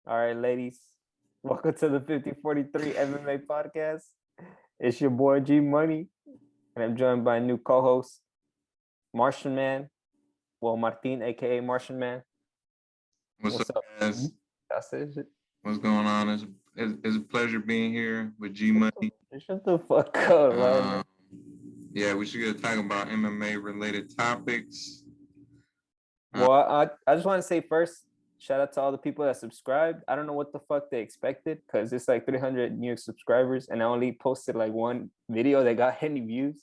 All right, ladies. Welcome to the 5043 MMA podcast. It's your boy G Money, and I'm joined by a new co-host, MartianMan. Well, Martin, aka MartianMan. What's up, Up? guys? That's it. What's going on? It's a pleasure being here with G Money. Shut the fuck up, man. Yeah, we should get to talk about MMA related topics. Well, I just want to say first, shout out to all the people that subscribed. I don't know what the fuck they expected because it's like 300 new subscribers, and I only posted like one video that got any views.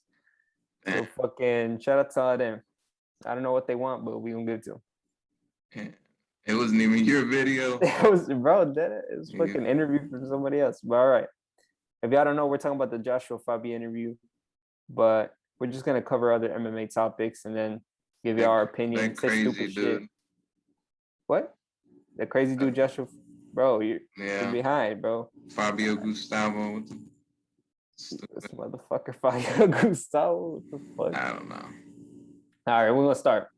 So fucking shout out to all them. I don't know what they want, but we gonna give it to them. It wasn't even your video. It was, bro. It was fucking interview from somebody else. But all right, if y'all don't know, we're talking about the Joshua Fabi interview, but we're just gonna cover other MMA topics and then give you our opinion. Say stupid shit. What? The crazy dude, Joshua, bro. You're behind, bro. Fabio Gustavo. This motherfucker, Fabio Gustavo. What the fuck? I don't know. All right, we're gonna start.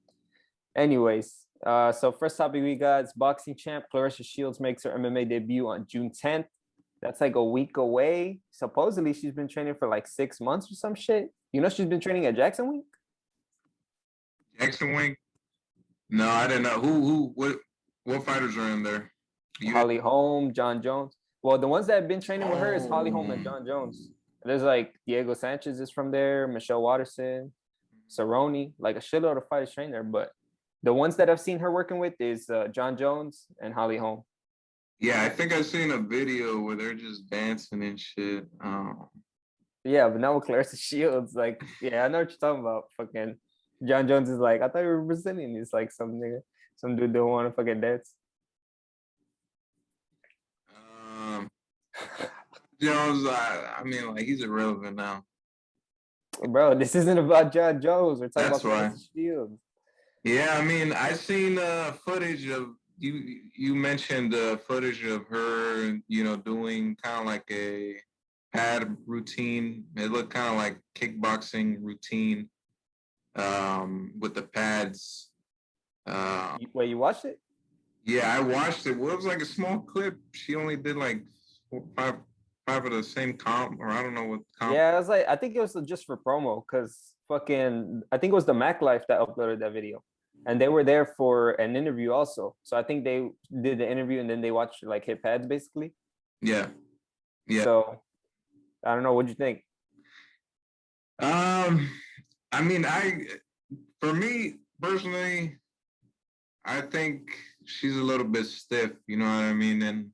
Anyways, so first topic we got is boxing champ Claressa Shields makes her MMA debut on June 10th. That's like a week away. Supposedly she's been training for like 6 months or some shit. You know she's been training at Jackson Wink? Jackson Wink? No, I didn't know. What fighters are in there? Holly Holm, John Jones. Well, the ones that have been training with her is Holly Holm and John Jones. There's like Diego Sanchez is from there, Michelle Watterson, Cerrone, like a shitload of fighters train there. But the ones that I've seen her working with is John Jones and Holly Holm. Yeah, I think I've seen a video where they're just dancing and shit. Yeah, but now with Claressa Shields, like, yeah, I know what you're talking about. Fucking John Jones is like, I thought you were Brazilian. He's like some dude don't want to fucking dance. Jones, I mean, like, he's irrelevant now. Bro, this isn't about John Jones. We're talking about Claressa Shields. Yeah, I mean, I seen footage of you mentioned footage of her, doing kind of like a pad routine. It looked kind of like kickboxing routine with the pads. Wait, you watched it? Yeah, I watched it. Well, it was like a small clip. She only did like five of the same comp, or I don't know what comp. Yeah, I think it was just for promo, because fucking, I think it was the Mac Life that uploaded that video. And they were there for an interview also. So I think they did the interview and then they watched like hit pads basically. Yeah. So I don't know. What'd you think? I mean, for me personally, I think she's a little bit stiff. You know what I mean? And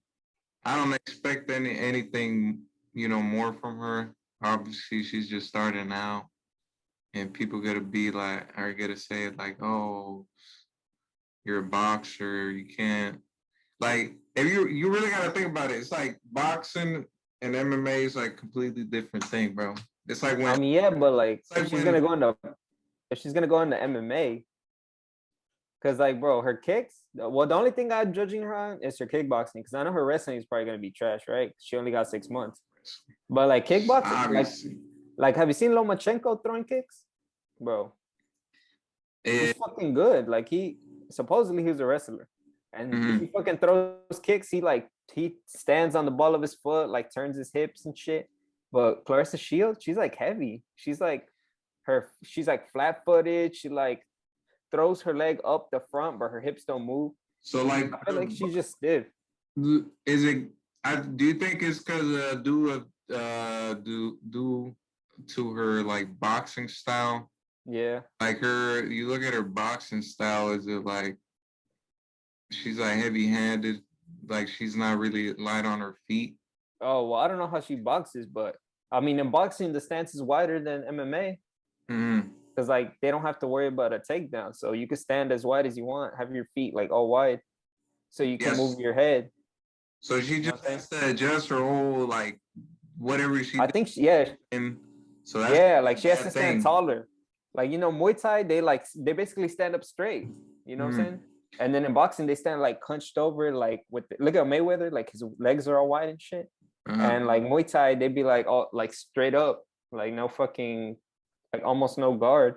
I don't expect anything, more from her. Obviously, she's just starting out. And people are gonna say like, oh, you're a boxer, you can't. Like, if you really gotta think about it, it's like boxing and MMA is like completely different thing, bro. It's like when but like if she's gonna go into MMA, because like, bro, her kicks. Well, the only thing I'm judging her on is her kickboxing, because I know her wrestling is probably gonna be trash, right? She only got 6 months. But like kickboxing, like have you seen Lomachenko throwing kicks? Bro, he's fucking good. Like he supposedly he was a wrestler, and he fucking throws kicks. He stands on the ball of his foot, like turns his hips and shit. But Claressa Shields, she's like heavy. She's like flat footed. She like throws her leg up the front, but her hips don't move. So like, I feel like she's just stiff. Is it? Do you think it's because due to her like boxing style? Yeah. Like you look at her boxing style. Is it like she's like heavy-handed? Like she's not really light on her feet? Oh well, I don't know how she boxes, but I mean, in boxing, the stance is wider than MMA. Because like they don't have to worry about a takedown, so you can stand as wide as you want, have your feet like all wide, so you can move your head. So she just has to adjust her whole like whatever she. I think she has to stand taller. Like Muay Thai, they basically stand up straight. You know what I'm saying? And then in boxing, they stand like hunched over, like look at Mayweather, like his legs are all wide and shit. And like Muay Thai, they'd be like all like straight up, like no fucking, like almost no guard.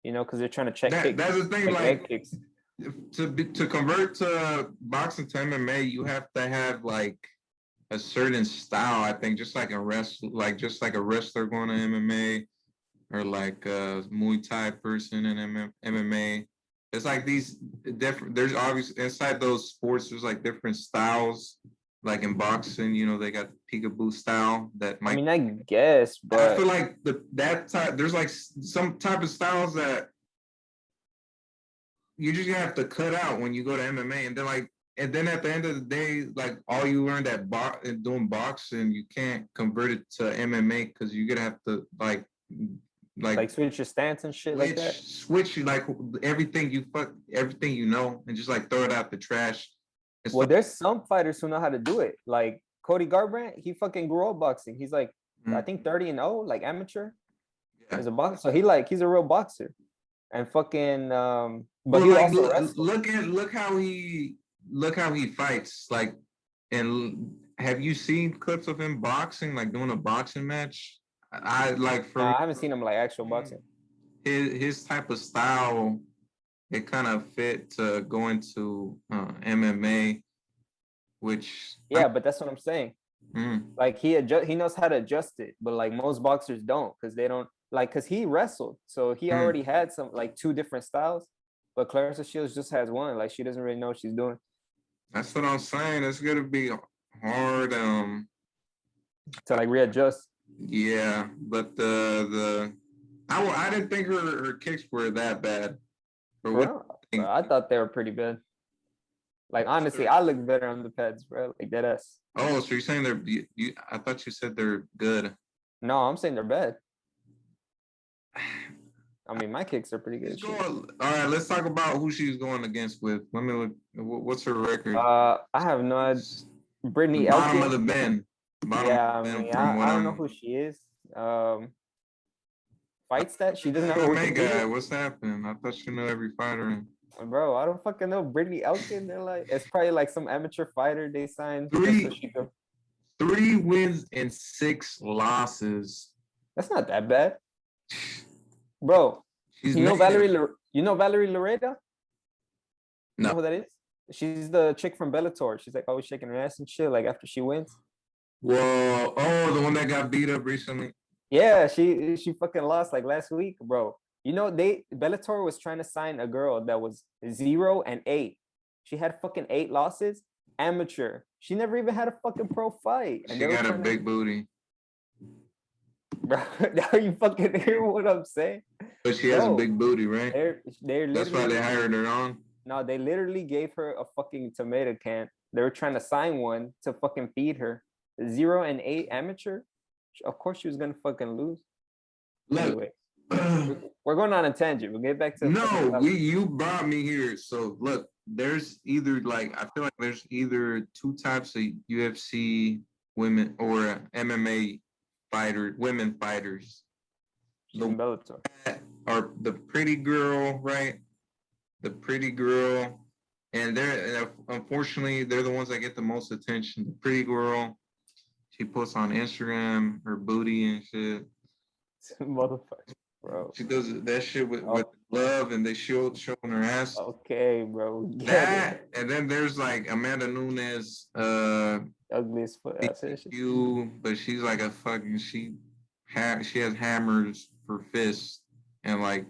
Because they're trying to check kicks. That's the thing, like leg kicks. to convert to boxing to MMA, you have to have like a certain style. I think just like a wrestler going to MMA, or like a Muay Thai person in MMA. It's like these different. There's obviously inside those sports. There's like different styles. Like in boxing, you know, they got the peekaboo style that might. I mean, I guess, I but feel like that type. There's like some type of styles that you just have to cut out when you go to MMA, and then at the end of the day, like all you learned at doing boxing, you can't convert it to MMA because you're gonna have to like switch your stance and shit like that. Switch like everything you know, and just like throw it out the trash. Well, there's some fighters who know how to do it. Like Cody Garbrandt, he fucking grew up boxing. He's like, I think 30-0, like amateur. Yeah. As a boxer, so he's a real boxer, and fucking but he like, also look how he fights. Like, and have you seen clips of him boxing, like doing a boxing match? I haven't seen him like actual boxing. His type of style, it kind of fit to go into MMA, which but that's what I'm saying. Like he knows how to adjust it, but like most boxers don't, because they don't because he wrestled, so he already had some like two different styles, but Claressa Shields just has one. Like she doesn't really know what she's doing. That's what I'm saying. It's gonna be hard to like readjust. Yeah, but I didn't think her kicks were that bad. I thought they were pretty bad. Like honestly, I look better on the pads, bro. Like dead ass. Oh, so you're saying I thought you said they're good. No, I'm saying they're bad. I mean, my kicks are pretty good. All right, let's talk about who she's going against with. Let me look. What's her record? I have no idea. Brittany Elkin. Bottom of the bin. I don't know who she is. Fights that she doesn't know. Guy, what's happening? I thought she knew every fighter. Bro, I don't fucking know. Brittany Elkin. They're like, it's probably like some amateur fighter they signed. 3 wins and 6 losses. That's not that bad, bro. You know Valerie Loretta? No. You know who that is? She's the chick from Bellator. She's like always shaking her ass and shit. Like after she wins. Whoa! Oh, the one that got beat up recently. Yeah, she fucking lost like last week, bro. You know, Bellator was trying to sign a girl that was 0-8. She had fucking 8 losses, amateur. She never even had a fuking pro fight. And she got a big booty. Bro, now you fucking hear what I'm saying? But she has a big booty, right? That's why they hired her on. No, they literally gave her a fucking tomato can. They were trying to sign one to fucking feed her. 0-8 amateur. Of course she was gonna fucking lose. Anyway, we're going on a tangent. We'll get back to you brought me here. So look, there's either I feel like there's either 2 types of UFC women or MMA women fighters. Or the pretty girl, right? The pretty girl, and unfortunately they're the ones that get the most attention. The pretty girl, she posts on Instagram her booty and shit. Motherfucker, bro. She does that shit with love, and they showing her ass. Okay, bro. And then there's like Amanda Nunes, ugliest foot. But she's like a fucking she has hammers for fists, and like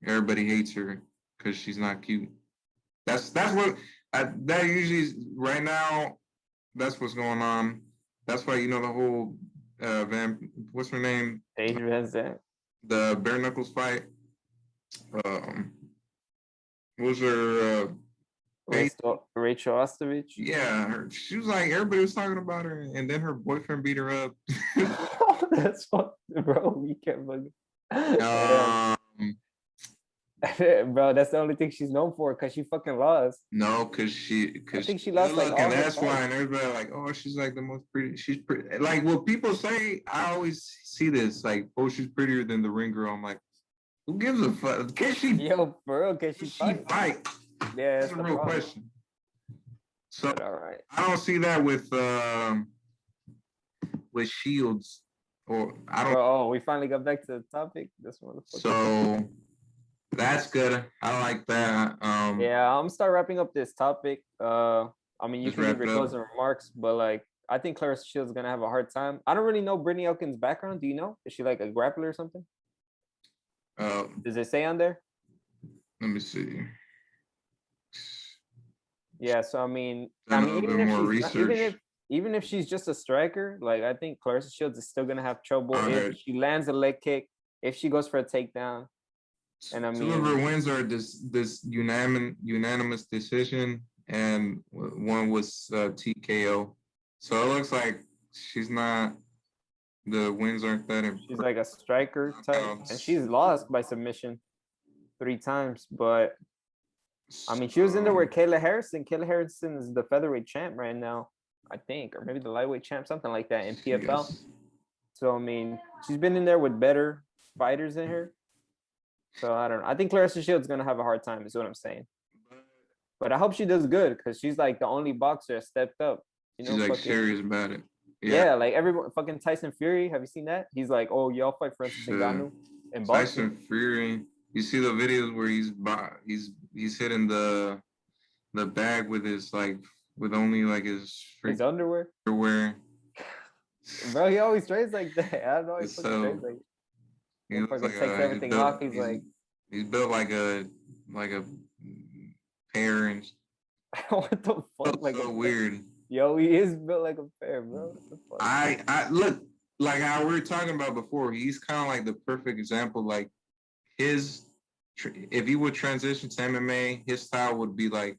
everybody hates her because she's not cute. That's what that usually is right now. That's what's going on. That's why the whole what's her name? Tate the bare knuckles fight. Was her Rachel Ostovich? Yeah, she was like everybody was talking about her, and then her boyfriend beat her up. That's what, bro. You can't bug bro, that's the only thing she's known for, because she fucking lost. No, I think she lost like all and that's why, and everybody like, oh, she's like the most pretty. She's pretty. Like what people say, I always see this like, oh, she's prettier than the ring girl. I'm like, who gives a fuck? Can she? Yo, bro, can she fight? Yeah, that's a real question. So all right, I don't see that with Shields, or I don't. Oh, we finally got back to the topic. This one. So That's good. I like that. Yeah, I'm start wrapping up this topic. I mean, you Let's can give wrap your it up. closing remarks, but like, I think Claressa Shields is gonna have a hard time. I don't really know Brittany Elkins' background. Do you know? Is she like a grappler or something? Does it say on there? Let me see. Yeah. So Done a little bit even if more she's not, research. even if she's just a striker, like I think Claressa Shields is still gonna have trouble All if right. she lands a leg kick, if she goes for a takedown, and Two of her wins are this unanimous decision, and one was TKO. So it looks like she's not. The wins aren't that she's impressive. like a striker type, and she's lost by submission 3 times. But I mean, she was in there with Kayla Harrison. Kayla Harrison is the featherweight champ right now, I think, or maybe the lightweight champ, something like that in PFL. Yes. So I mean, she's been in there with better fighters than her. So I don't know. I think Claressa Shields gonna have a hard time, is what I'm saying. But I hope she does good because she's like the only boxer that stepped up. You know, She's like fucking serious about it. yeah, like everyone, fucking Tyson Fury. Have you seen that? He's like, oh, y'all fight Francis Ngannou in boxing. Tyson Fury. You see the videos where he's hitting the bag with his like with only like his His underwear. underwear. Bro, he always trains like that. I don't know. He fucking So trains like. he He looks fucking like takes everything off. He's like, he's built like a pear and what the fuck? Like so weird. Yo, he is built like a pear, bro. What the fuck? I look like how we were talking about before. He's kind of like the perfect example. Like his, if he would transition to MMA, his style would be like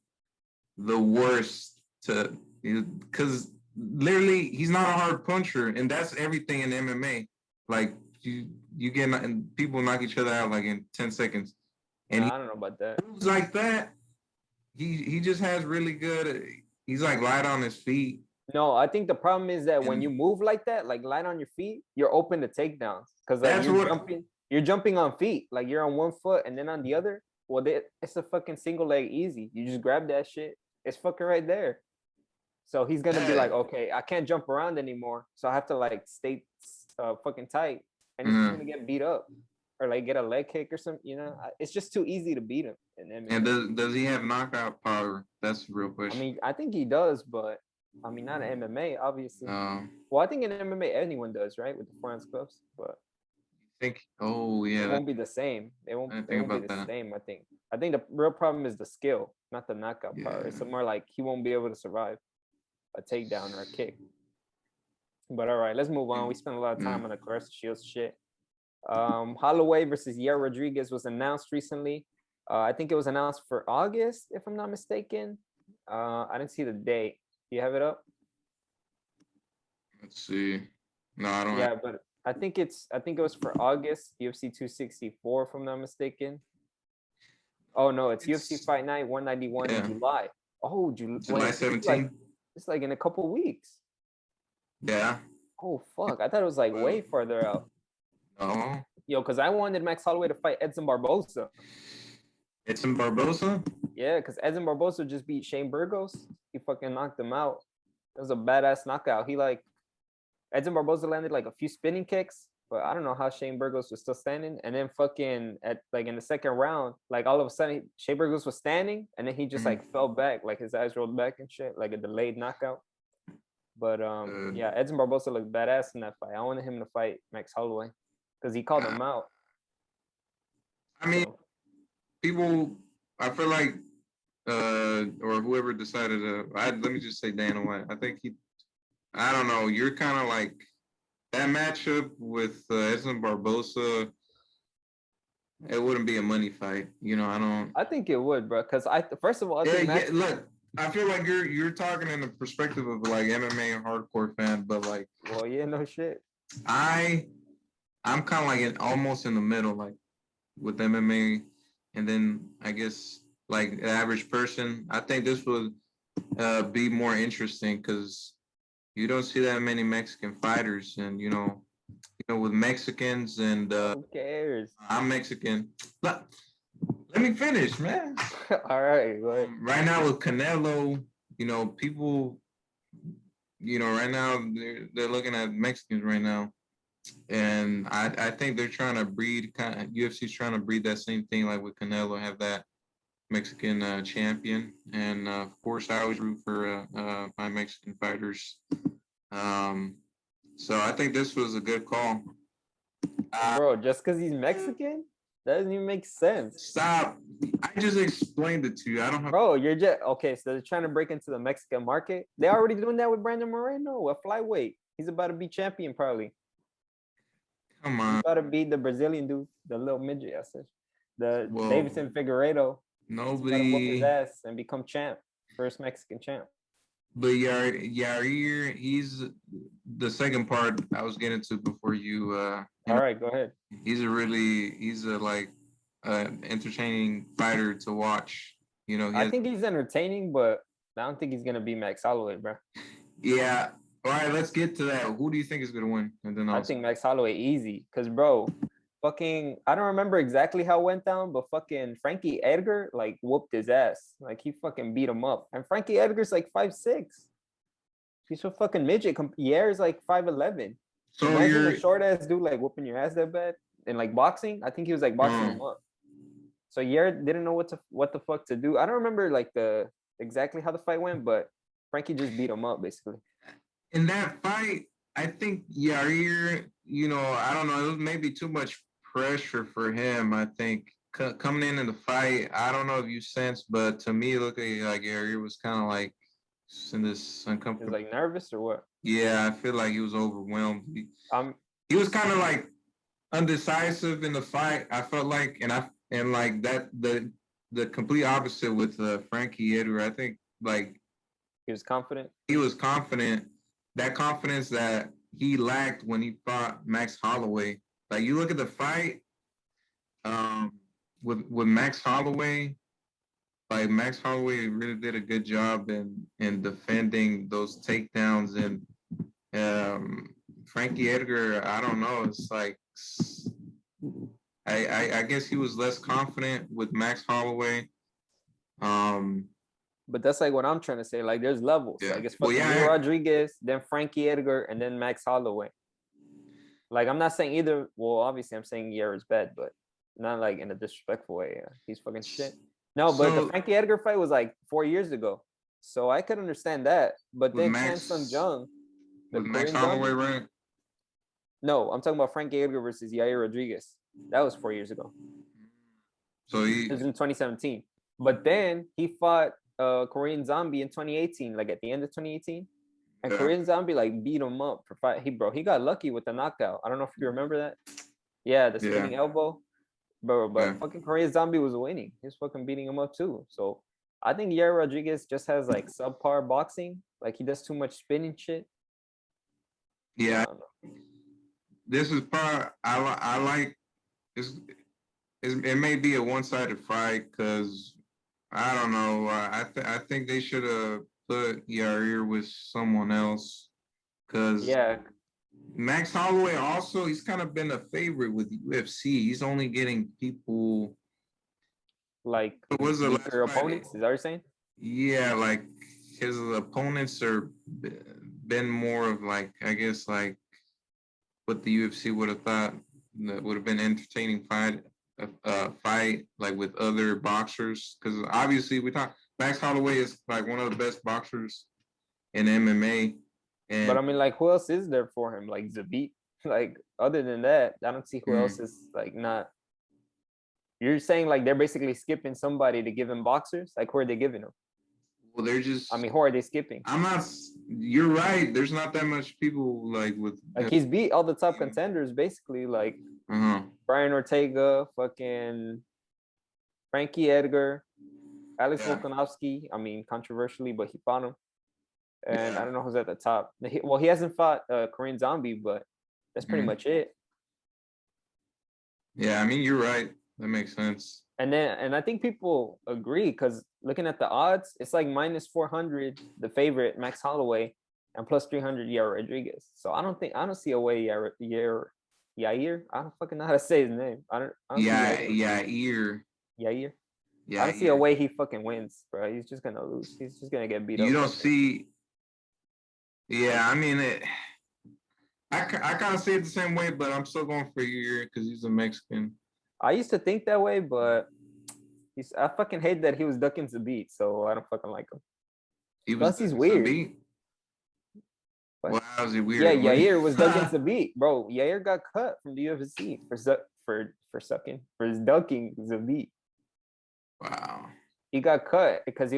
the worst to, because literally he's not a hard puncher, and that's everything in MMA. Like you get and people knock each other out like in 10 seconds, and I don't know about that. he moves like that. He just has really good. He's like light on his feet. No, I think the problem is that when you move like that, like light on your feet, you're open to takedowns because like you're jumping on feet, like you're on one foot and then on the other. Well, it's a fucking single leg easy. You just grab that shit. It's fucking right there. So he's gonna be like, okay, I can't jump around anymore, so I have to like stay fucking tight, and he's just gonna get beat up or like get a leg kick or something. You know, it's just too easy to beat him in MMA. And does he have knockout power? That's the real question. I mean, I think he does, but I mean, not in MMA, obviously. Well, I think in MMA anyone does, right, with the forehands gloves. But oh yeah, it won't be the same. It won't be the same. I think the real problem is the skill, not the knockout power. It's more like he won't be able to survive a takedown or a kick. But all right, let's move on. We spent a lot of time on the Claressa Shields shit. Holloway versus Yair Rodriguez was announced recently. I think it was announced for August, if I'm not mistaken. I didn't see the date. Do you have it up? Let's see. No, I don't. Yeah, but I think it was for August, UFC 264, if I'm not mistaken. Oh no, it's UFC Fight Night 191 in July. Oh, July 17th. It's like in a couple weeks. Yeah. Oh fuck! I thought it was like way further out. No. Yo, because I wanted Max Holloway to fight Edson Barboza. Edson Barboza? Yeah, because Edson Barboza just beat Shane Burgos. He fucking knocked him out. It was a badass knockout. Edson Barboza landed like a few spinning kicks, but I don't know how Shane Burgos was still standing. And then fucking in the second round, like all of a sudden Shane Burgos was standing, and then he just like fell back, like his eyes rolled back and shit, like a delayed knockout. But yeah, Edson Barboza looked badass in that fight. I wanted him to fight Max Holloway because he called him out. I mean, people, I feel like, or whoever decided let me just say Dana White. I think I don't know. You're kind of like that matchup with Edson Barboza. It wouldn't be a money fight, you know. I think it would, bro. Because first of all, look, I feel like you're talking in the perspective of like MMA and hardcore fan, but like, well, yeah, no shit. I'm kind of like almost in the middle, like with MMA, and then I guess like the average person. I think this would be more interesting because you don't see that many Mexican fighters, and you know, with Mexicans and who cares? I'm Mexican. Let me finish, man. All right. Right now with Canelo, you know, people, you know, right now they're looking at Mexicans right now. And I think they're trying to breed UFC's trying to breed that same thing like with Canelo, have that Mexican champion. And of course, I always root for my Mexican fighters. So I think this was a good call. Bro, just because he's Mexican? That doesn't even make sense. Stop. I just explained it to you. I don't have. Bro, you're just okay. So they're trying to break into the Mexican market. They already doing that with Brandon Moreno, a flyweight. He's about to be champion probably. Come on. He's about to beat the Brazilian dude, the little midget. I said, Davidson Figueiredo. Nobody whoop his ass and become champ, first Mexican champ. But Yair, he's the second part I was getting to before you. All right, go ahead. He's a like entertaining fighter to watch. You know, I think he's entertaining, but I don't think he's gonna be Max Holloway, bro. Yeah. All right, let's get to that. Who do you think is gonna win? And then I think Max Holloway easy, cause bro, I don't remember exactly how it went down, but fucking Frankie Edgar like whooped his ass, like he fucking beat him up, and Frankie Edgar's like 5'6". He's a fucking midget. Yair's like 5'11". So imagine a short ass dude like whooping your ass that bad. And like boxing, I think he was like boxing him up. So Yair didn't know what the fuck to do. I don't remember like exactly how the fight went, but Frankie just beat him up basically. In that fight, I think Yair, you know, I don't know, it was maybe too much pressure for him. I think coming in the fight, I don't know if you sensed, but to me, looking like Yair was kind of like in this uncomfortable. He was like nervous or what? Yeah, I feel like he was overwhelmed. He was kind of like undecisive in the fight. I felt like, and like that the complete opposite with Frankie Edgar. I think like he was confident. He was confident. That confidence that he lacked when he fought Max Holloway. Like you look at the fight, with Max Holloway. Like Max Holloway really did a good job in defending those takedowns, and Frankie Edgar, I don't know. It's like I guess he was less confident with Max Holloway. But that's like what I'm trying to say. Like there's levels. Yeah. Like it's fucking Yair Rodriguez, then Frankie Edgar, and then Max Holloway. Like I'm not saying either. Well, obviously I'm saying Yair is bad, but not like in a disrespectful way. He's fucking shit. No, but the Frankie Edgar fight was like 4 years ago, so I could understand that. But then Chan Sung Jung, the Max Holloway, right? No, I'm talking about Frankie Edgar versus Yair Rodriguez. That was 4 years ago. So it was in 2017. But then he fought Korean Zombie in 2018, like at the end of 2018, and Korean Zombie like beat him up for fight. He got lucky with the knockout. I don't know if you remember that. Yeah, the spinning elbow. Bro, but fucking Korean Zombie was winning. He was fucking beating him up too. So I think Yair Rodriguez just has like subpar boxing. Like he does too much spinning shit. Yeah. This is part I like. It may be a one-sided fight because I don't know. I think they should have put Yair with someone else because Max Holloway also, he's kind of been a favorite with UFC. He's only getting people like weaker opponents. Is that what you're saying? Yeah, like his opponents are been more of like, I guess, like what the UFC would have thought that would have been entertaining fight like with other boxers. Because obviously Max Holloway is like one of the best boxers in MMA. But I mean, like, who else is there for him? Like Zabit? Like, other than that, I don't see who else is like not. You're saying like they're basically skipping somebody to give him boxers? Like, who are they giving him? Well, they're just. I mean, who are they skipping? I'm not. You're right. There's not that much people like with. Like he's beat all the top contenders basically. Like Brian Ortega, fucking Frankie Edgar, Alex Volkanovski. I mean, controversially, but he fought him. And I don't know who's at the top. He hasn't fought Korean Zombie, but that's pretty much it. Yeah, I mean, you're right. That makes sense. And I think people agree because looking at the odds, it's like -400 the favorite Max Holloway and +300 Yair Rodriguez. So I don't see a way Yair. I don't fucking know how to say his name. Yair. I don't see a way he fucking wins, bro. He's just gonna lose. He's just gonna get beat up. You don't see. Yeah, I mean I kind of see it the same way, but I'm still going for Yair because he's a Mexican. I used to think that way, but I fucking hate that he was ducking the beat, so I don't fucking like him. He was Plus, he's ducking weird. Sabit. What? Well, how's he weird? Yeah, Yair was ducking the beat, bro. Yair got cut from the UFC for his ducking the beat. Wow. He got cut because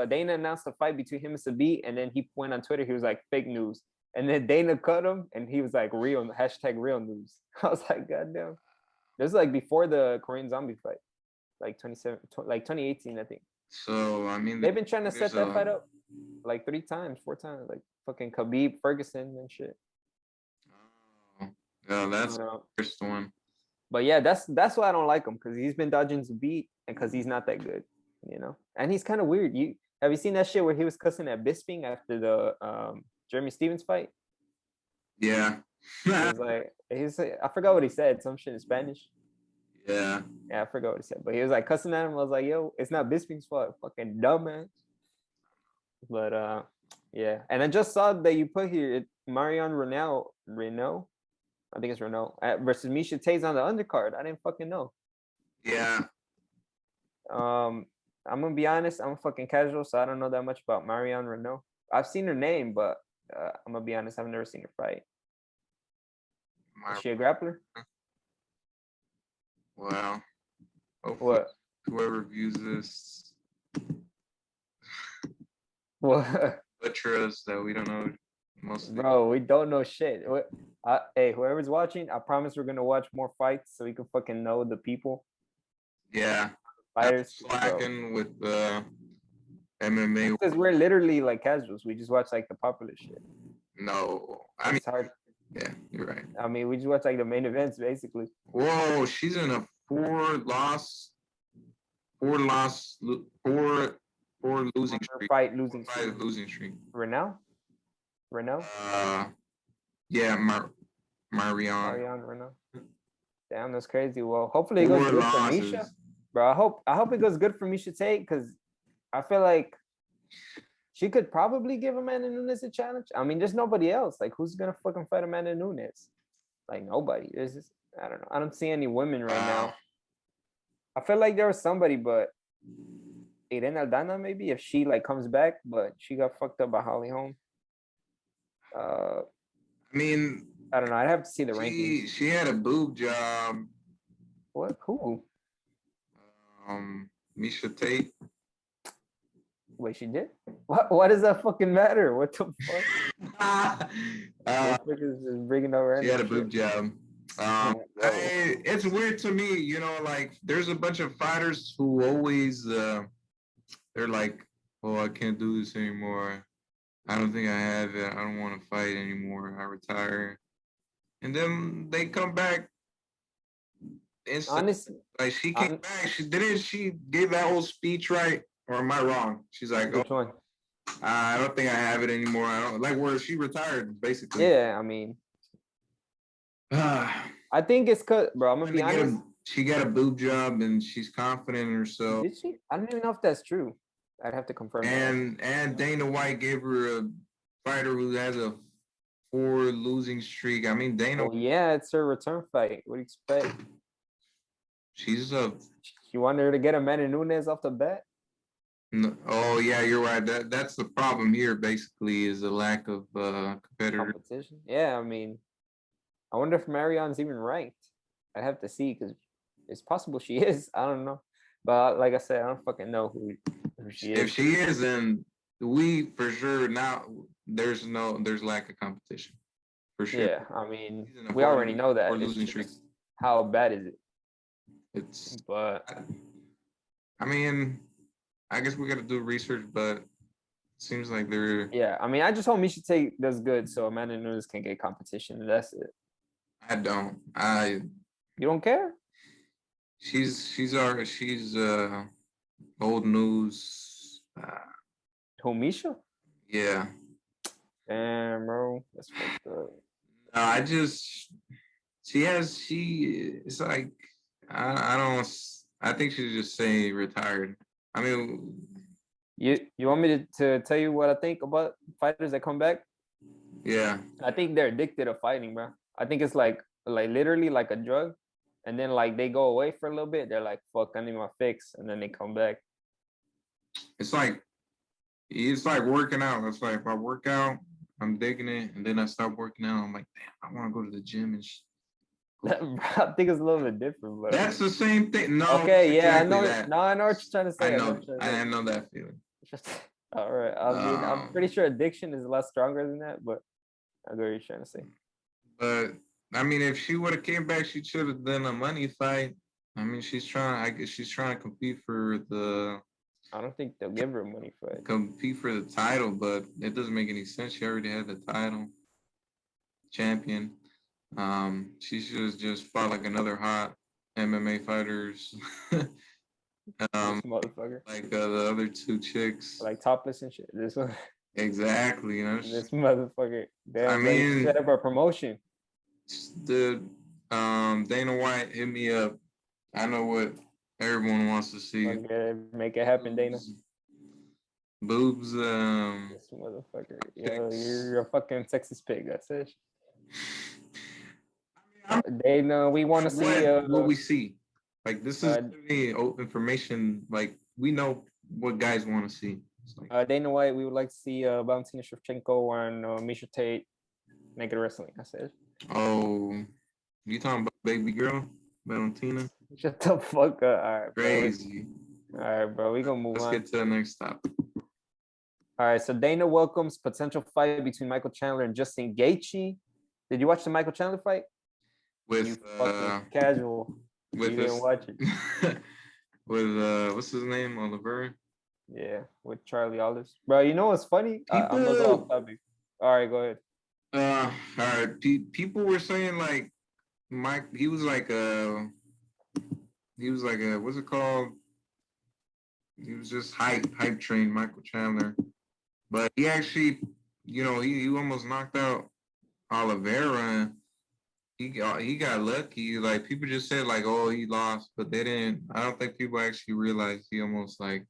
Dana announced a fight between him and Sabit, and then he went on Twitter. He was like fake news, and then Dana cut him, and he was like real #real news. I was like, goddamn. This is like before the Korean Zombie fight, like 2018, I think. So I mean, They've been trying to set that fight up like 3 times, 4 times, like fucking Khabib, Ferguson, and shit. Oh, yeah, that's the first one. But yeah, that's why I don't like him, because he's been dodging the beat and because he's not that good, And he's kind of weird. Have you seen that shit where he was cussing at Bisping after the Jeremy Stevens fight? Yeah. I forgot what he said. Some shit in Spanish. Yeah. Yeah, I forgot what he said. But he was like cussing at him. I was like, yo, it's not Bisping's fault. Fucking dumbass. But yeah. And I just saw that you put here Marion Renault. I think it's Renault versus Miesha Tate's on the undercard. I didn't fucking know. Yeah. I'm gonna be honest. I'm fucking casual, so I don't know that much about Marion Renault. I've seen her name, but I'm gonna be honest. I've never seen her fight. Is she a grappler? Well, what? Whoever views this, what? butcher us that we don't know. Bro, we don't know shit. Hey, whoever's watching, I promise we're gonna watch more fights so we can fucking know the people. Yeah, fighters. Slacking with MMA because we're literally like casuals. We just watch like the popular shit. No, I mean, it's hard. Yeah, you're right. I mean, we just watch like the main events basically. Whoa, she's in a four losing streak. Losing streak. Renault? Yeah, Marion Renault. Damn, that's crazy. Well, hopefully it goes good for Miesha. Bro, I hope it goes good for Miesha Tate, because I feel like she could probably give Amanda Nunes a challenge. I mean, there's nobody else. Like, who's gonna fucking fight Amanda Nunes? Like, nobody. There's just, I don't know. I don't see any women right now. I feel like there was somebody, but Irene Aldana maybe, if she like comes back, but she got fucked up by Holly Holm. I mean, I don't know. I'd have to see the rankings. She had a boob job. What? Who? Miesha Tate. Wait, she did? What does that fucking matter? What the fuck? Is bringing over. She had a boob job. It's weird to me, you know, like there's a bunch of fighters who always they're like, oh, I can't do this anymore. I don't think I have it. I don't want to fight anymore. I retire. And then they come back. Honestly, like she came back. She gave that whole speech, right? Or am I wrong? She's like, which one? I don't think I have it anymore. I don't like where she retired, basically. Yeah, I mean, I think it's cause, bro. I'm gonna be honest. She got a boob job and she's confident in herself. Did she? I don't even know if that's true. I'd have to confirm. And Dana White gave her a fighter who has a 4 losing streak. I mean, Dana. Oh yeah, it's her return fight. What do you expect? You want her to get Amanda Nunes off the bat? No, oh yeah, you're right. That's the problem here. Basically, is a lack of competition. Yeah, I mean, I wonder if Marion's even ranked. I have to see, because it's possible she is. I don't know, but like I said, I don't fucking know who she is. If she is, then we for sure now there's lack of competition for sure. Yeah, I mean, we already know that. How bad is it? But I mean, I guess we got to do research, but it seems like they're. Yeah, I mean, I just hope Miesha Tate does good so Amanda Nunes can get competition, and that's it. I don't. You don't care? She's old news. Who, Miesha? Yeah. Damn, bro, that's fucked up. No, it's like I think she's just saying retired. I mean, you want me to tell you what I think about fighters that come back? Yeah. I think they're addicted to fighting, bro. I think it's like literally like a drug. And then like they go away for a little bit. They're like, fuck, I need my fix. And then they come back. It's like working out. It's like if I work out, I'm digging it, and then I stop working out. I'm like, damn, I want to go to the gym and I think it's a little bit different, but that's the same thing. No, okay, it's yeah, I exactly know. that. No, I know what you're trying to say. I know that feeling. All right. I mean, I'm pretty sure addiction is a lot stronger than that, but I get what you're trying to say. But I mean, if she would have came back, she should have done a money fight. I mean, I guess she's trying to compete for the. I don't think they'll give her a money fight. Compete for the title, but it doesn't make any sense. She already had the title, champion. She should have just fought like another hot MMA fighters. This motherfucker. Like the other two chicks. Like topless and shit. This one. Exactly. You know. This motherfucker. Damn, I mean, set up a promotion. The Dana White hit me up. I know what everyone wants to see. Okay, make it happen, Dana. Boobs. This motherfucker. Yo, you're a fucking Texas pig. That's it. Dana, we want to see what we see. Like this is information. Like we know what guys want to see. Like, Dana White, we would like to see Valentina Shevchenko and Miesha Tate naked wrestling. I said. Oh, you talking about baby girl Valentina? Shut the fuck up. All right, crazy. Bro. All right, bro. We gonna move on. Let's get to the next topic. All right, so Dana welcomes potential fight between Michael Chandler and Justin Gaethje. Did you watch the Michael Chandler fight? With casual. With you didn't watch it. With what's his name? Oliver. Yeah, with Charlie Olives. Bro, you know what's funny? I'm gonna go off topic. All right, go ahead. All right. People were saying like Mike. He was like a. What's it called? He was just hype train Michael Chandler, but he actually, he almost knocked out Oliveira. He got lucky. Like people just said like, oh, he lost, but they didn't. I don't think people actually realized he almost like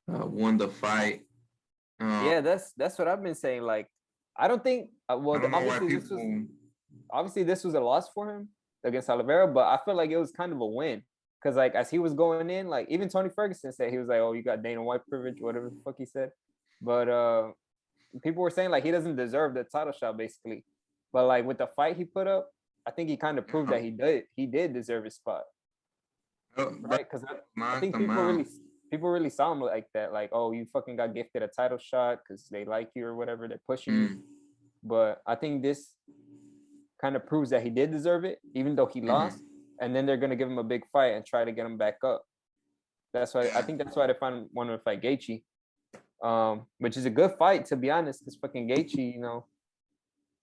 won the fight. Yeah, that's what I've been saying. Like, I don't think. Obviously this was a loss for him against Oliveira, but I feel like it was kind of a win because like as he was going in, like even Tony Ferguson said he was like, "Oh, you got Dana White privilege," whatever the fuck he said. But people were saying like he doesn't deserve the title shot basically. But like with the fight he put up, I think he kind of proved that he did deserve his spot. Right? Because I think people really saw him like that. Like, oh, you fucking got gifted a title shot because they like you or whatever. They're pushing you. But I think this kind of proves that he did deserve it, even though he lost. And then they're gonna give him a big fight and try to get him back up. That's why I think that's why they want to fight Gaethje, which is a good fight to be honest. Because fucking Gaethje,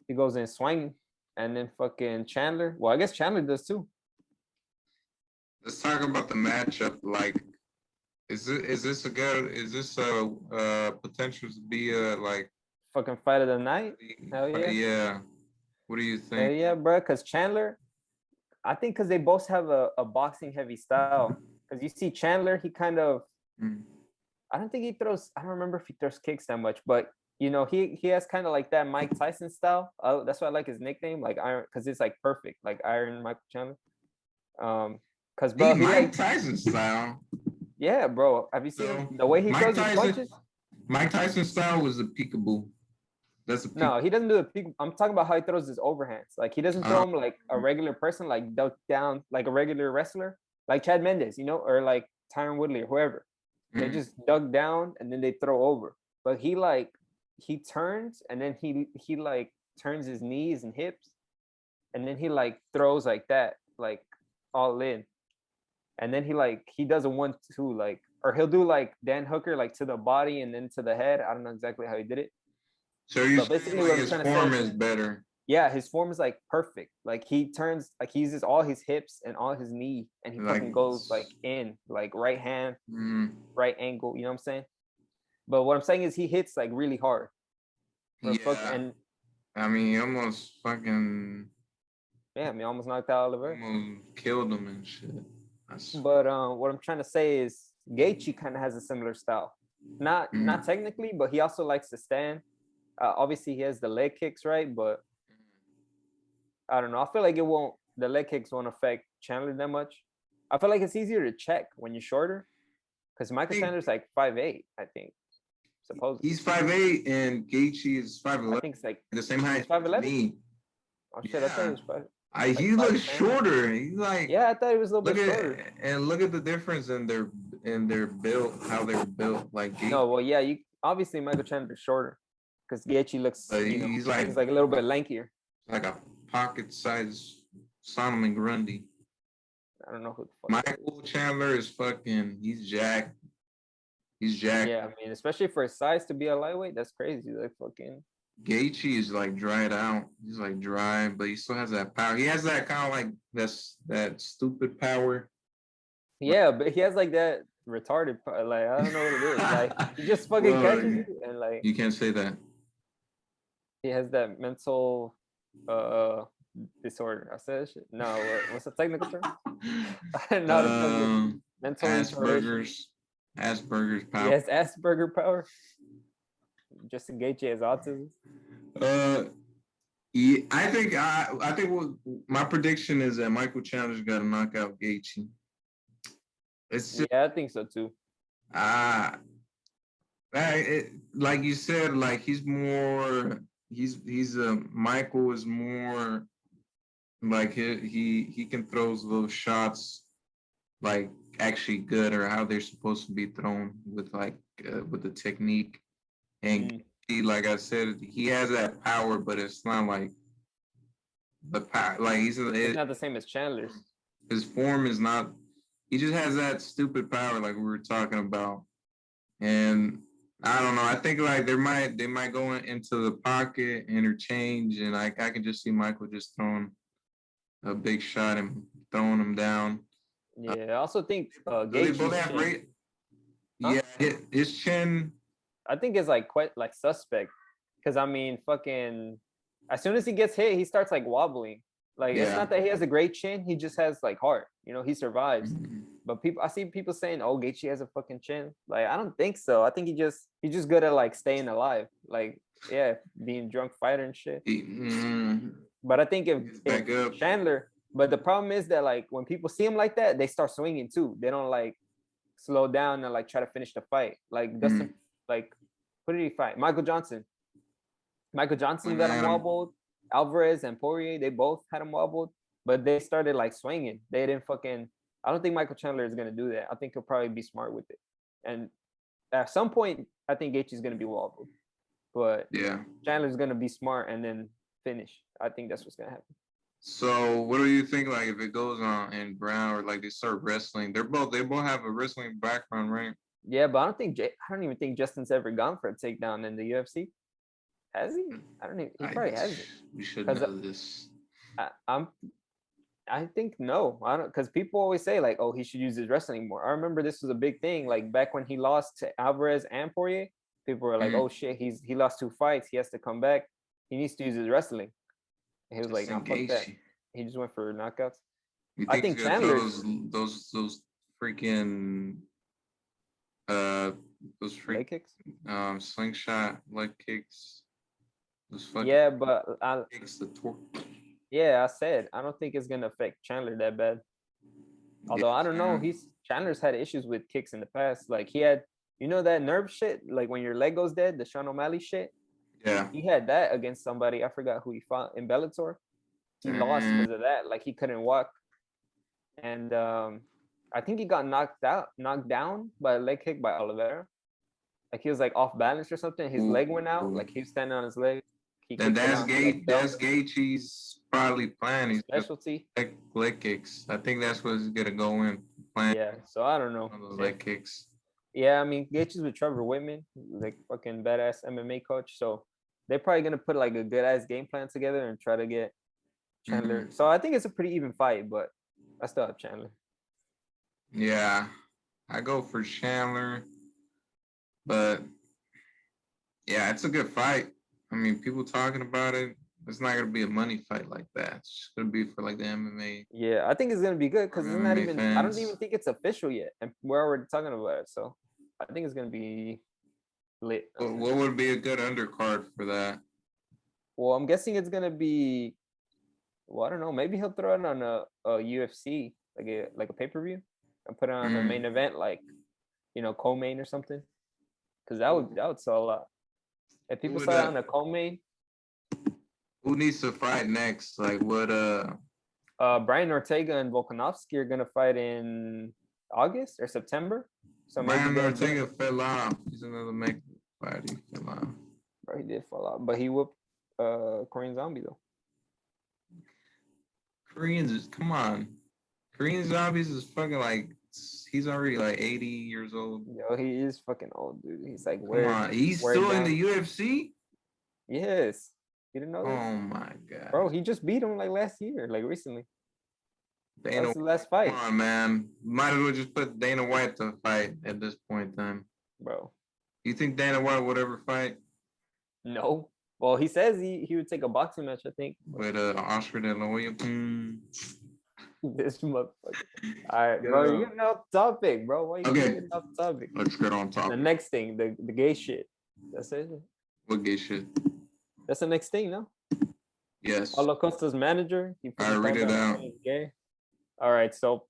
he goes in swinging, and then fucking Chandler. Well, I guess Chandler does too. Let's talk about the matchup. Like, is this a potential to be a like fucking fight of the night? Hell yeah. Yeah. What do you think? Hell yeah, bro. Because Chandler, I think because they both have a boxing heavy style. Because you see Chandler, he kind of, I don't remember if he throws kicks that much, but he has kind of like that Mike Tyson style. That's why I like his nickname, like Iron, because it's like perfect, like Iron Michael Chandler. Because bro, Mike Tyson style. Yeah, bro. Have you seen him? The way he throws his punches? Mike Tyson style was the peekaboo. No, he doesn't do the peek. I'm talking about how he throws his overhands. Like he doesn't throw them like a regular person, like dug down like a regular wrestler, like Chad Mendes, or like Tyron Woodley or whoever. They just dug down and then they throw over. But he turns and then he like turns his knees and hips, and then he like throws like that, like all in. And then he does a 1-2, like, or he'll do like Dan Hooker, like to the body and then to the head. I don't know exactly how he did it. So basically what his form is better. Yeah, his form is like perfect. Like he turns, like he uses all his hips and all his knee, and he fucking goes like in, like right hand, right angle. You know what I'm saying? But what I'm saying is he hits like really hard. And I mean, he almost fucking. Yeah, I mean, almost knocked out Oliver. Almost killed him and shit. But what I'm trying to say is Gaethje kind of has a similar style. Not technically, but he also likes to stand. Obviously, he has the leg kicks, right? But I don't know. I feel like the leg kicks won't affect Chandler that much. I feel like it's easier to check when you're shorter because Michael Chandler's like 5'8", I think, supposedly. He's 5'8", and Gaethje is I 5'11". think it's like The same he's height as 5'11". me. Oh shit, I thought he Yeah. was five. Like He looks 5'10". shorter. He's like, Yeah, I thought he was a little bit shorter. look at the difference in their build, how they're built. Like Gaethje, No, well, yeah, you obviously Michael Chandler's shorter because Gaethje looks, he's he's like a little bit lankier. like a pocket size Solomon Grundy. I don't know who the fuck. Michael Chandler is fucking. He's jacked. He's jacked. Yeah, I mean, especially for his size to be a lightweight, that's crazy. Like fucking. Gaethje is like dried out. He's like dry, but he still has that power. He has that kind of like that stupid power. Yeah, but he has like that retarded, like I don't know what it is. Like he just fucking catches you, and like you can't say that. he has that mental disorder. I said shit. No, what's the technical term? Not a mental Asperger's. Asperger's power. He has Asperger power. Justin Gaethje has autism. Yeah, I think what my prediction is that Michael Chandler's got to knock out Gaethje. Yeah, I think so too. Like you said, like he's Michael is more like he can throw those shots like actually good or how they're supposed to be thrown with with the technique. And he, like I said, he has that power, but it's not like the power. Like it's not the same as Chandler's. His form is not. He just has that stupid power, like we were talking about. And I don't know. I think like they might go into the pocket, interchange, and I can just see Michael just throwing a big shot and throwing him down. Yeah, I also think they both have great. Huh? Yeah, his chin. I think it's like quite like suspect, because I mean, fucking, as soon as he gets hit, he starts like wobbling. Like it's not that he has a great chin; he just has like heart. He survives. Mm-hmm. But I see people saying, "Oh, Gaethje has a fucking chin." Like I don't think so. I think he's just good at like staying alive. Like being drunk fighter and shit. Mm-hmm. But I think if Chandler, but the problem is that like when people see him like that, they start swinging too. They don't like slow down and like try to finish the fight. Like Dustin, like who did he fight? Michael Johnson got him wobbled. Alvarez and Poirier, they both had him wobbled, but they started like swinging. They didn't fucking. I don't think Michael Chandler is gonna do that. I think he'll probably be smart with it. And at some point, I think Gaethje is gonna be wobbled, but Chandler's gonna be smart and then finish. I think that's what's gonna happen. So, what do you think? Like, if it goes on in Brown or like they start wrestling, they both have a wrestling background, right? Yeah, but I don't even think Justin's ever gone for a takedown in the UFC. Has he? I don't even. He probably hasn't. We should know this. I think no. I don't, because people always say like, oh, he should use his wrestling more. I remember this was a big thing. Like back when he lost to Alvarez and Poirier, people were like, oh shit, he lost 2 fights. He has to come back. He needs to use his wrestling. And he was like, no, fuck that. He just went for knockouts. I think Chandler those freaking those leg kicks, slingshot leg kicks. Yeah, but I said I don't think it's gonna affect Chandler that bad. Although I don't know, Chandler's had issues with kicks in the past. Like he had, that nerve shit, like when your leg goes dead, the Sean O'Malley shit. Yeah, he had that against somebody. I forgot who he fought in Bellator. He lost because of that. Like he couldn't walk, and I think he got knocked down by a leg kick by Oliveira. Like he was like off balance or something. His leg went out. Like he was standing on his leg. Then that's Gaethje's probably plan. He's specialty leg kicks. I think that's what he's gonna go in plan. Yeah, so I don't know. Those leg kicks. Yeah, I mean Gaethje's with Trevor Whitman, like fucking badass MMA coach. So they're probably gonna put like a good ass game plan together and try to get Chandler. Mm-hmm. So I think it's a pretty even fight, but I still have Chandler. Yeah, I go for Chandler, but yeah, it's a good fight. I mean, people talking about it. It's not gonna be a money fight like that. It's just gonna be for like the MMA. Yeah, I think it's gonna be good because it's not even. Fans. I don't even think it's official yet, and we're already talking about it. So I think it's gonna be lit. What would be a good undercard for that? Well, I'm guessing it's gonna be. Well, I don't know. Maybe he'll throw it on a UFC like a pay-per-view and put it on a main event, like co-main or something. Because that would sell a lot. If people saw it on a co-main. Who needs to fight next? Like what? Brian Ortega and Volkanovski are gonna fight in August or September. So Brian Ortega fell off. He's another make fight. He fell off. Bro, he did fall off, but he whooped Korean Zombie though. Koreans, come on. Korean Zombies is fucking like, he's already like 80 years old. Yo, he is fucking old, dude. He's like, come on, he's still in the UFC? Yes. You didn't know that? Oh my god. Bro, he just beat him like last year, like recently. Dana, that's the last fight. Come on, man. Might as well just put Dana White to fight at this point in time. Bro. You think Dana White would ever fight? No. Well, he says he would take a boxing match, I think. With Oscar De La Hoya. This motherfucker. All right, bro, you're getting off topic, bro. Why you getting off topic? Let's get on topic. The next thing, the gay shit. That's it. What gay shit? That's the next thing, no? Yes. Paulo Costa's manager. I read it out. Gay. All right, so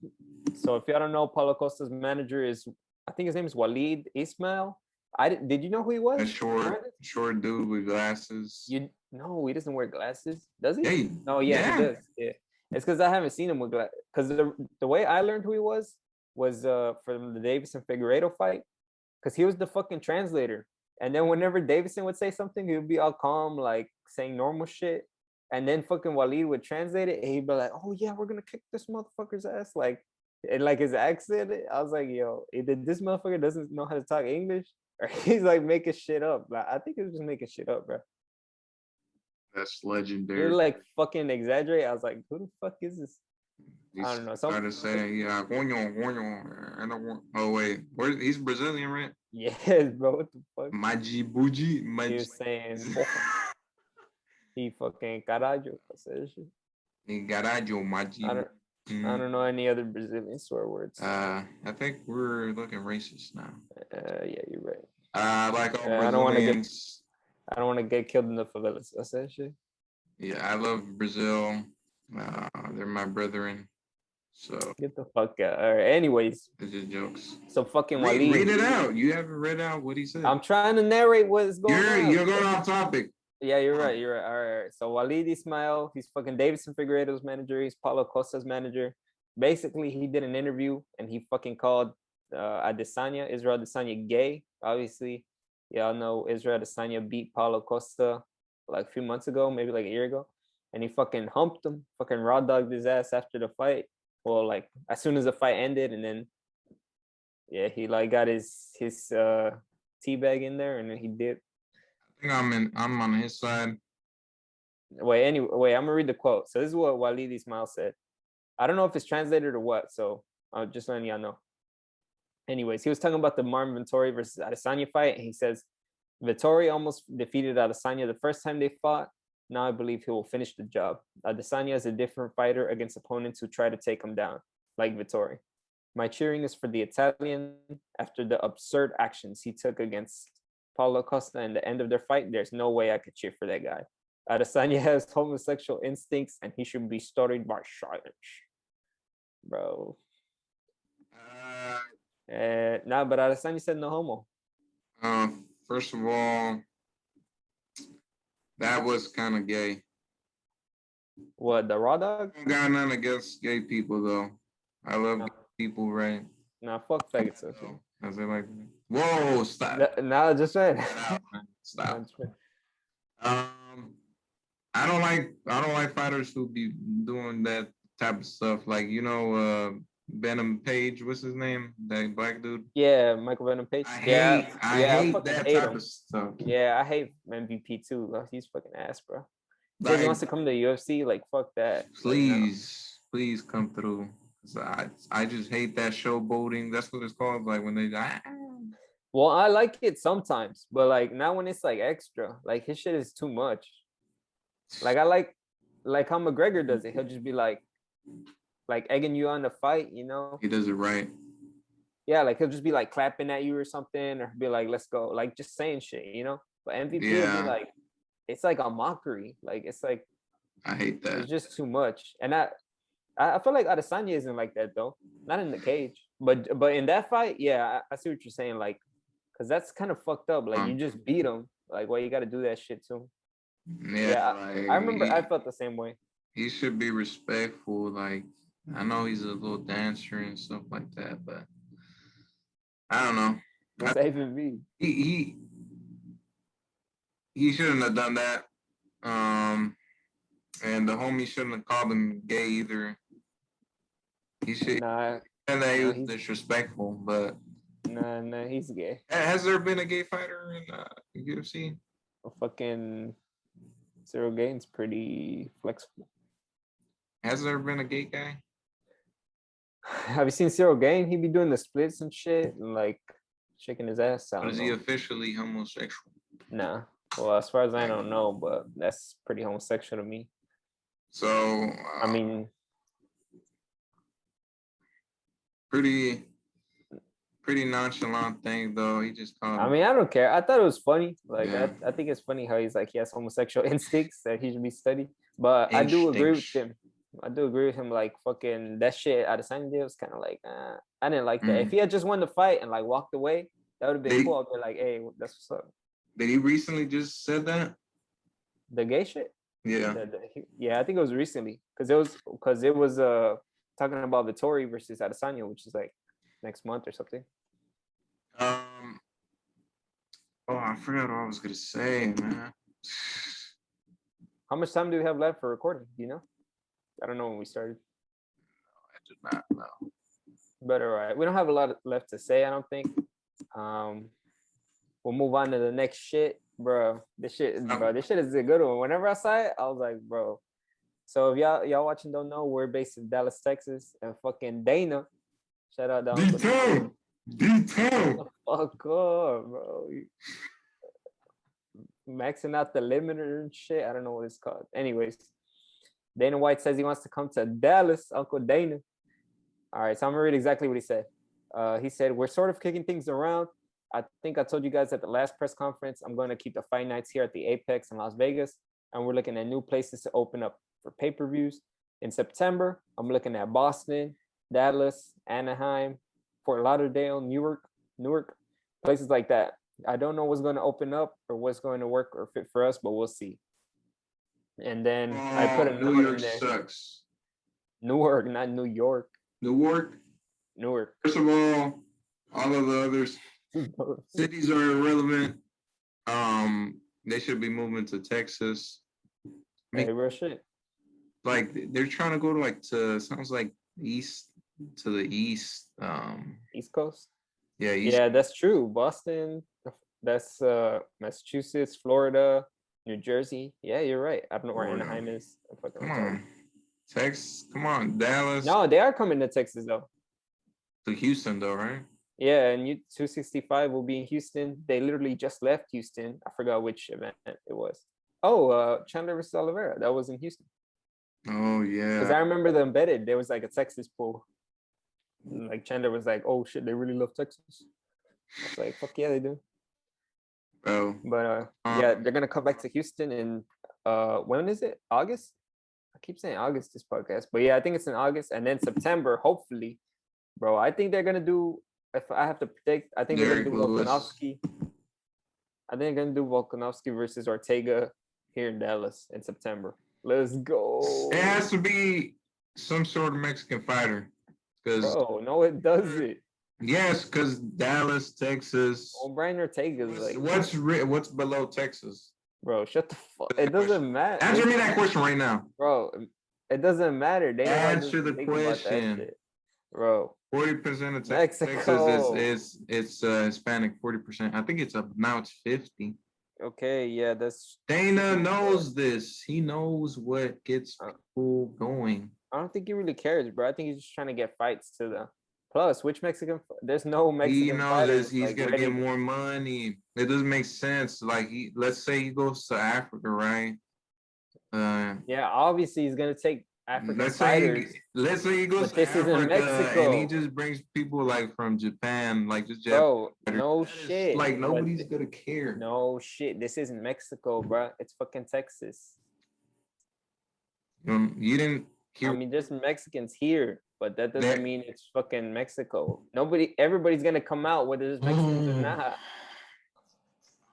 if y'all don't know, Paulo Costa's manager is, I think his name is Wallid Ismail. Did you know who he was? A short dude with glasses. No, he doesn't wear glasses, does he? Yeah. No, he does. Yeah, it's because I haven't seen him with glasses. Because the way I learned who he was from the Davison Figueiredo fight, because he was the fucking translator. And then whenever Davison would say something, he would be all calm, like saying normal shit. And then fucking Wallid would translate it, and he'd be like, "Oh yeah, we're gonna kick this motherfucker's ass," like his accent. I was like, "Yo, either this motherfucker doesn't know how to talk English, or he's like making shit up." Like, I think he was just making shit up, bro. That's legendary. You're like fucking exaggerate. I was like, "Who the fuck is this?" I don't know. Trying to say, yeah, oh wait, he's Brazilian, right? Yes, bro. What the fuck? Maji Buji. He was saying. He fucking caralho. Caralho, Maji. I don't know any other Brazilian swear words. I think we're looking racist now. Yeah, you're right. Like all Brazilians. I don't want to get killed in the favelas. That's that shit. Yeah, I love Brazil. They're my brethren. So get the fuck out. All right. Anyways, it's just jokes. So fucking Wallid. Read it out. You haven't read out what he said. I'm trying to narrate what is going on. You're going off topic. Yeah, you're right. All right. So Wallid Ismail, he's fucking Davison Figueiredo's manager. He's Paulo Costa's manager. Basically, he did an interview and he fucking called Israel Adesanya gay. Obviously, y'all know Israel Adesanya beat Paulo Costa like a few months ago, maybe like a year ago. And he fucking humped him, fucking raw dogged his ass after the fight. Well, like as soon as the fight ended, and then he like got his tea bag in there and then he dipped. I think I'm on his side. Wait, I'm gonna read the quote. So this is what Wallid Ismail said. I don't know if it's translated or what, so I'm just letting y'all know. Anyways, he was talking about the Marvin Vettori versus Adesanya fight, and he says Vettori almost defeated Adesanya the first time they fought. Now I believe he will finish the job. Adesanya is a different fighter against opponents who try to take him down, like Vettori. My cheering is for the Italian after the absurd actions he took against Paulo Costa in the end of their fight. There's no way I could cheer for that guy. Adesanya has homosexual instincts and he should be studied by science. Bro. But Adesanya said no homo. First of all, that was kind of gay. What, the raw dog? I got nothing against gay people though. I love gay people, right? Nah, fuck faggots. Okay. I was like, whoa, stop. No, just saying. Stop. I don't like fighters who be doing that type of stuff. Like, Venom Page, what's his name? That black dude? Yeah, Michael Venom Page. I hate that type of stuff. Yeah, I hate MVP too. He's fucking ass, bro. If he wants to come to the UFC, like, fuck that. Please come through. I just hate that showboating. That's what it's called. Like when they Well, I like it sometimes, but like not when it's like extra. Like his shit is too much. Like I like how McGregor does it. He'll just be like egging you on to fight, He does it right. Yeah, like he'll just be like clapping at you or something, or be like, "Let's go," like just saying shit, you know. But MVP will be like, it's like a mockery. Like it's like I hate that. it's just too much. And I feel like Adesanya isn't like that though. Not in the cage, but in that fight, yeah, I see what you're saying. Like, cause that's kind of fucked up. Like you just beat him. Like, why you got to do that shit to him? Yeah, like, I remember. I felt the same way. He should be respectful. Like, I know he's a little dancer and stuff like that, but I don't know. What's that even mean? He shouldn't have done that. And the homie shouldn't have called him gay either. He should. And that he was disrespectful, but nah, he's gay. Has there been a gay fighter in UFC? Fucking Cyril Gaines pretty flexible. Has there been a gay guy? Have you seen Cyril Gaines? He be doing the splits and shit and like shaking his ass out. But is he officially homosexual? Nah. Well, as far as I don't know, but that's pretty homosexual to me. So I mean, pretty nonchalant thing though. He just called. I mean, I don't care. I thought it was funny. Like I think it's funny how he's like he has homosexual instincts that he should be studied. But I do agree with him. Like fucking that shit Adesanya did was kind of like I didn't like that. If he had just won the fight and like walked away, that would have been cool. I'd be like, hey, that's what's up. Did he recently just said that? The gay shit? Yeah. Yeah, I think it was recently because it was talking about Vittori versus Adesanya, which is like next month or something. Oh, I forgot what I was gonna say, man. How much time do we have left for recording? Do you know? I don't know when we started. No, I did not know. But all right, we don't have a lot left to say, I don't think. We'll move on to the next shit, bro. This shit is a good one. Whenever I saw it, I was like, bro. So if y'all watching don't know, we're based in Dallas, Texas, and fucking Dana. Shout out down. D-Town. Fuck up, bro. Maxing out the limiter and shit. I don't know what it's called. Anyways, Dana White says he wants to come to Dallas. Uncle Dana. All right, so I'm gonna read exactly what he said. He said, we're sort of kicking things around. I think I told you guys at the last press conference, I'm going to keep the fight nights here at the Apex in Las Vegas. And we're looking at new places to open up for pay-per-views. In September, I'm looking at Boston, Dallas, Anaheim, Fort Lauderdale, Newark, places like that. I don't know what's going to open up or what's going to work or fit for us, but we'll see. And then I put a New York sucks. Newark, not New York. Newark. First of all of the others cities are irrelevant. They should be moving to Texas. Hey, real shit. Like they're trying to go to sounds like east to the east. East Coast. Yeah. Yeah, that's true. Boston. That's Massachusetts, Florida, New Jersey. Yeah, you're right. I don't know where Anaheim is. Come on, Texas. Come on, Dallas. No, they are coming to Texas though. To Houston though, right? Yeah, and 265 will be in Houston. They literally just left Houston. I forgot which event it was. Oh, Chandler versus Oliveira. That was in Houston. Oh, yeah. Because I remember the embedded. There was like a Texas pool. Like Chandler was like, oh, shit, they really love Texas. I was like, fuck yeah, they do. Oh. But yeah, they're going to come back to Houston in, when is it? August? I keep saying August this podcast. But yeah, I think it's in August. And then September, hopefully. Bro, I think they're going to do, if I have to predict, I think they're going to do Volkanovski. I think they're going to do Volkanovski versus Ortega here in Dallas in September. Let's go. It has to be some sort of Mexican fighter. Bro, no, it doesn't. Yes, because Dallas, Texas. Oh, Brian Ortega's like. What's below Texas? Bro, shut the fuck. It doesn't matter. Answer me that question right now. Bro, it doesn't matter. They answer the question. Bro. 40% of Texas is Hispanic. 40%. I think now it's 50. Okay, yeah, that's. Dana knows this. He knows what gets people going. I don't think he really cares, bro. I think he's just trying to get fights to the. Plus, which Mexican? There's no Mexican. He knows this. He's gonna get more money. It doesn't make sense. Like let's say he goes to Africa, right? Yeah, obviously he's gonna take African fighters. Let's say he goes But to this isn't Africa and he Mexico. just brings people like from Japan, like just Bro, Japanese. no shit. Like nobody's gonna care. No shit. This isn't Mexico, bro. It's fucking Texas. You didn't hear. I mean, there's Mexicans here, but that doesn't mean it's fucking Mexico. Everybody's gonna come out whether there's Mexicans or not.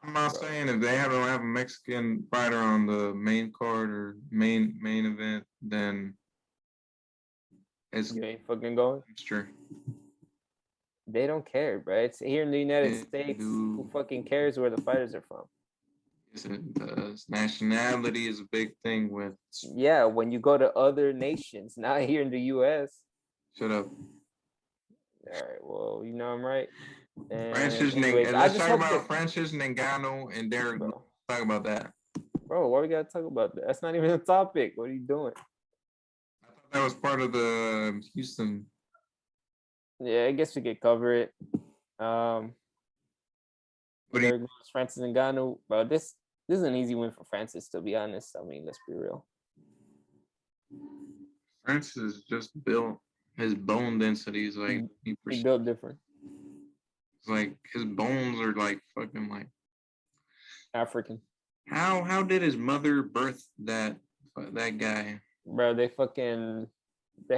I'm not saying if they don't have a Mexican fighter on the main card or main event, then you ain't fucking going. It's true. They don't care, bro. It's here in the United States. Who fucking cares where the fighters are from? Nationality is a big thing with. Yeah, when you go to other nations, not here in the U.S. Shut up. All right, well, you know I'm right. Let's talk about Francis Ngannou and Derek. Talk about that. Bro, why we gotta talk about that? That's not even a topic. What are you doing? I thought that was part of the Houston. Yeah, I guess we could cover it. Francis Ngannou, bro. This is an easy win for Francis, to be honest. I mean, let's be real. Francis is just built. His bone density is like he built different. It's like his bones are like fucking like African. How did his mother birth that guy? Bro, they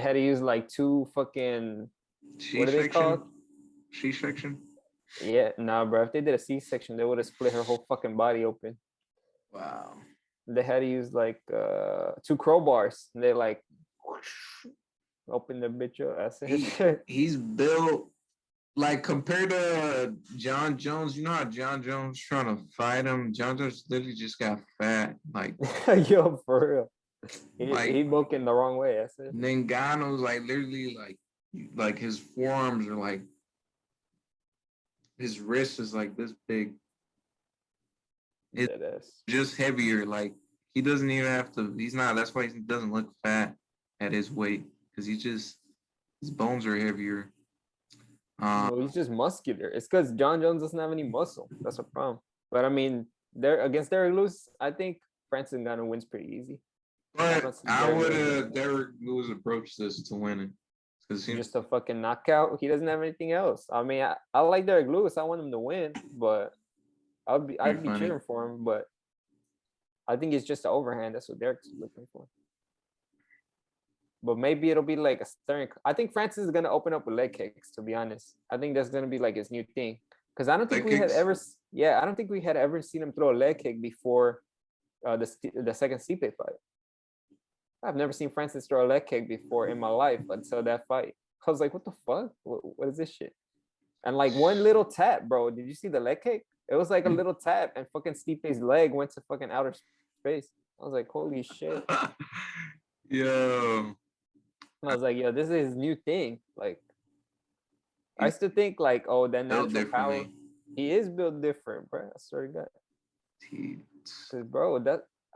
had to use like 2 fucking what are they called? C-section? Yeah, nah, bro. If they did a C-section, they would have split her whole fucking body open. Wow. They had to use like 2 crowbars. And they like whoosh, open the bitch up. That's it. He's built like compared to John Jones. You know how John Jones trying to fight him? John Jones literally just got fat. Like yo, for real. He booking the wrong way. That's it. Ngannou's like literally like his forearms are like his wrist is like this big. It's just heavier. Like he doesn't even have to. He's not. That's why he doesn't look fat at his weight because his bones are heavier. Well, he's just muscular. It's because John Jones doesn't have any muscle. That's a problem. But I mean, against Derek Lewis, I think Francis Ngannou wins pretty easy. But I would have Derek Lewis approached this to win it. Just a fucking knockout. He doesn't have anything else. I mean, I like Derek Lewis. I want him to win, but I'd be cheering for him. But I think it's just the overhand. That's what Derek's looking for. But maybe it'll be like a stirring. I think Francis is gonna open up with leg kicks. To be honest, I think that's gonna be like his new thing. Because I don't think we had ever seen him throw a leg kick before the second Stipe fight. I've never seen Francis throw a leg kick before in my life until that fight. I was like, what the fuck? What is this shit? And like one little tap, bro. Did you see the leg kick? It was like a little tap and fucking Stipe's leg went to fucking outer space. I was like, holy shit. Yo. I was like, yo, this is his new thing. Like, I used to think like, oh, that natural power. He is built different, bro. I swear to God. Because, bro,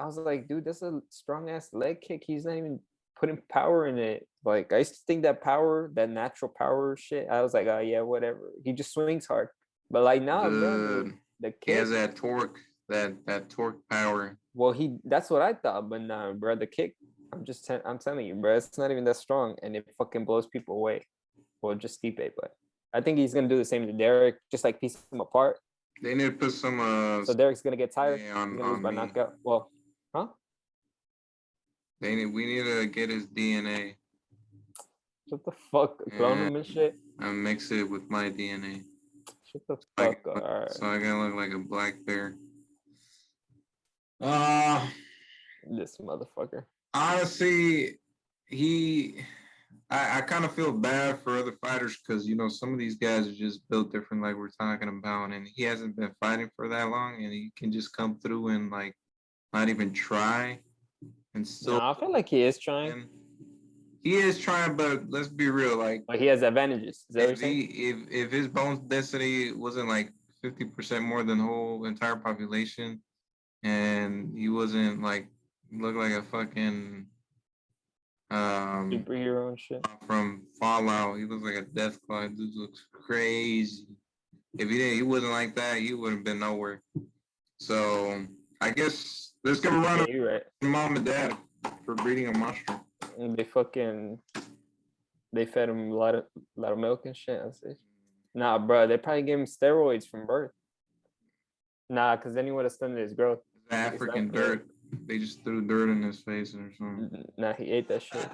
I was like, dude, that's a strong ass leg kick. He's not even putting power in it. Like, I used to think that natural power shit. I was like, oh yeah, whatever. He just swings hard. But like now, the kick, he has that torque, that torque power. Well, that's what I thought, but nah, bro, the kick. I'm telling you, bro, it's not even that strong, and it fucking blows people away. Well, just Stipe, but I think he's gonna do the same to Derek, just like piece him apart. They need to put some. So Derek's gonna get tired. He's gonna lose by knockout. Well, huh? We need to get his DNA. Shut the fuck, clone him and shit. And mix it with my DNA. Shut the fuck up. All right. So I gotta look like a black bear. This motherfucker. Honestly, I kind of feel bad for other fighters because, you know, some of these guys are just built different, like we're talking about, and he hasn't been fighting for that long, and he can just come through and, like, not even try. And still, I feel like he is trying. He is trying, but let's be real, like. But he has advantages. Is that if his bone density wasn't like 50% more than the whole entire population, and he wasn't like look like a fucking superhero and shit from Fallout. He looks like a death claw. Dude looks crazy. If he wasn't like that, he would have been nowhere. So I guess let's give a round of right. mom and dad for breeding a monster. And they fed him a lot of milk and shit. I said, nah, bro, they probably gave him steroids from birth. Nah, because then he would have stunted his growth. African dirt. They just threw dirt in his face or something. Nah, he ate that shit.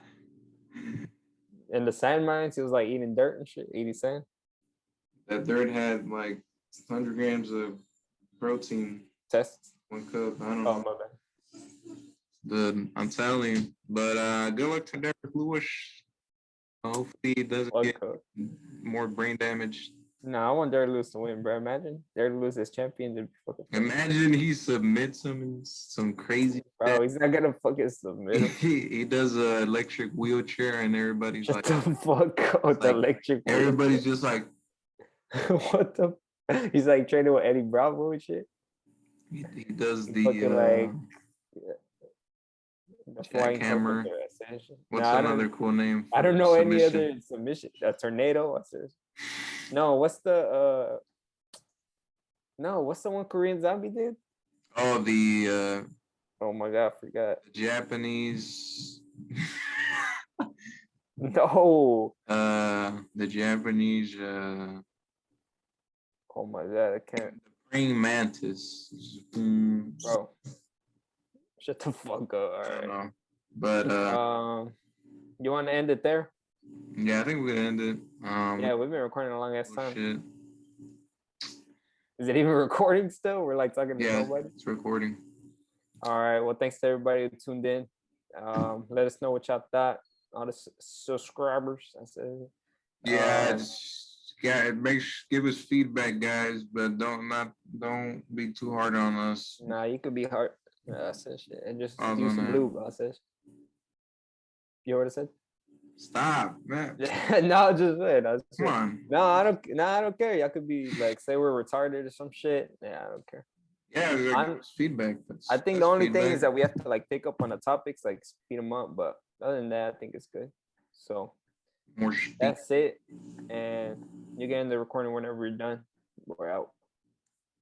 In the sand mines, he was like eating dirt and shit, eating sand. That dirt had like 100 grams of protein. Tests. 1 cup. I don't know. Oh, my bad. I'm telling you. But good luck to Derek Lewis. Hopefully he doesn't get more brain damage. Nah, I want Derek Lewis to win, bro. Imagine Derek Lewis as champion. Imagine he submits him in some crazy. Bro, he's not gonna fucking submit him. He does an electric wheelchair, and everybody's Shut like, the fuck up, the electric. Everybody's just like, what the? He's like training with Eddie Bravo and shit. He does the jackhammer. What's another cool name? I don't know any other submission. A tornado. No, what's the one Korean Zombie did? Oh, oh my god, I forgot. The Japanese. No. The Japanese. Oh my god, I can't. The praying mantis. Bro. Shut the fuck up. All right. But you want to end it there? Yeah, I think we're gonna end it. Yeah, we've been recording a long ass time. Shit. Is it even recording still? We're like talking to nobody. It's recording. All right. Well, thanks to everybody who tuned in. Let us know what y'all thought. All the subscribers. I said. Give us feedback, guys, but don't be too hard on us. Nah, you could be hard. I said shit. And just use some lube. I said. You know what I said? Stop, man. No, just man. Come on. No, I don't care. Y'all could be like, say we're retarded or some shit. Yeah, I don't care. Yeah, feedback. I think the only thing is that we have to like pick up on the topics, like speed them up. But other than that, I think it's good. So that's it. And you get in the recording whenever you're done. We're out.